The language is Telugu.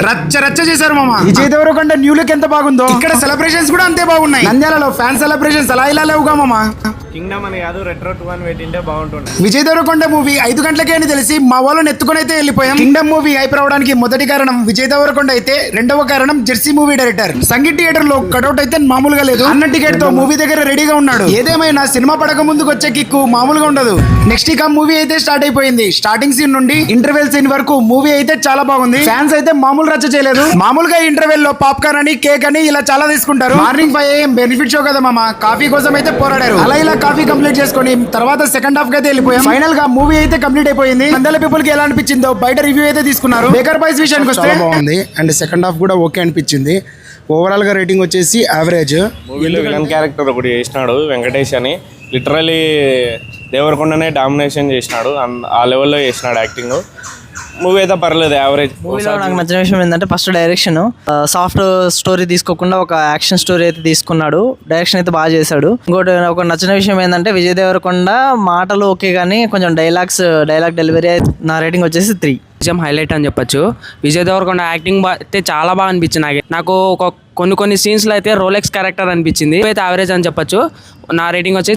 రచ్చ రచ్చ చేశారు మామ. విజయ్ దేవరకొండ న్యూ లుక్ ఎంత బాగుందో ఇక్కడ సెలబ్రేషన్స్ కూడా అంతే బాగున్నాయి. నంద్యాలలో ఫ్యాన్ సెలబ్రేషన్స్ అలా ఇలా లేవుగా మామ. కింగ్డమ్ అని కాదు రెట్రో 2 అని పెట్టింటే బాగుంటుంది. విజయ్ దేవరకొండ మూవీ 5 గంటలకే అని తెలిసి మా వాళ్ళని ఎత్తుకొని అయితే వెళ్ళిపోయాం. కింగ్డమ్ మూవీ హైప్ రావడానికి మొదటి కారణం విజయ్ దేవరకొండ అయితే, రెండవ కారణం Jersey movie director. Sangeet theatre లో కటౌట్ అయితే మామూలుగా లేదు. అన్న టికెట్ తో మూవీ దగ్గర రెడీగా ఉన్నాడు. ఏదేమైనా సినిమా పడక ముందుకు వచ్చే కిక్కు మామూలుగా ఉండదు. నెక్స్ట్ ఇక మూవీ అయితే స్టార్ట్ అయిపోయింది. స్టార్టింగ్ సీన్ నుండి ఇంటర్వెల్ సీన్ వరకు మూవీ అయితే చాలా బాగుంది. ఫ్యాన్స్ అయితే మామూలు రచ్చ చేయలేదు. మామూలుగా ఇంటర్వెల్ లో పాప్కార్న్ అని, కేక్ అని ఇలా చాలా తీసుకుంటారు. మార్నింగ్ 5 AM బెనిఫిట్ షో కదా మామ. కాఫీ కోసం అయితే పోరాడారు. అలా ఇలా కాఫీ కంప్లీట్ చేసుకొని తర్వాత సెకండ్ హాఫ్ కి అయితే వెళ్ళిపోయాం. ఫైనల్ గా మూవీ అయితే కంప్లీట్ అయిపోయింది. నంద్యాల పీపుల్ కి ఎలా అనిపించిందో బయట రివ్యూ అయితే తీసుకున్నారు. బేకర్ బాయ్స్ విషయానికి వస్తే బాగుంది అండ్ సెకండ్ హాఫ్ కూడా ఓకే అనిపించింది. ఓవరాల్ గా రేటింగ్ వచ్చేసి యావరేజ్. మూవీలో విలన్ క్యారెక్టర్ ఒకటి చేసినాడు వెంకటేష్ అని. లిటరలీ దేవరకొండనే డామినేషన్ చేసినాడు. ఆ లెవెల్లో చేసినాడు యాక్టింగ్. మూవీ అయితే పర్లేదు, యావరేజ్. మూవీలో నాకు నచ్చిన విషయం ఏంటంటే ఫస్ట్ డైరెక్షన్. సాఫ్ట్ స్టోరీ తీసుకోకుండా ఒక యాక్షన్ స్టోరీ అయితే తీసుకున్నాడు. డైరెక్షన్ అయితే బాగా చేశాడు. ఇంకోటి ఒక నచ్చిన విషయం ఏంటంటే విజయ్ దేవరకొండ మాటలు ఓకే కానీ కొంచెం డైలాగ్ డెలివరీ నా రేటింగ్ వచ్చేసి 3. నిజం హైలైట్ అని చెప్పొచ్చు. విజయ్ దేవరకొండ యాక్టింగ్ అయితే చాలా బాగా అనిపించింది. నాకు ఒక కొన్ని సీన్స్లో అయితే రోలెక్స్ క్యారెక్టర్ అనిపించింది. అయితే యావరేజ్ అని చెప్పొచ్చు. నా రేటింగ్ వచ్చి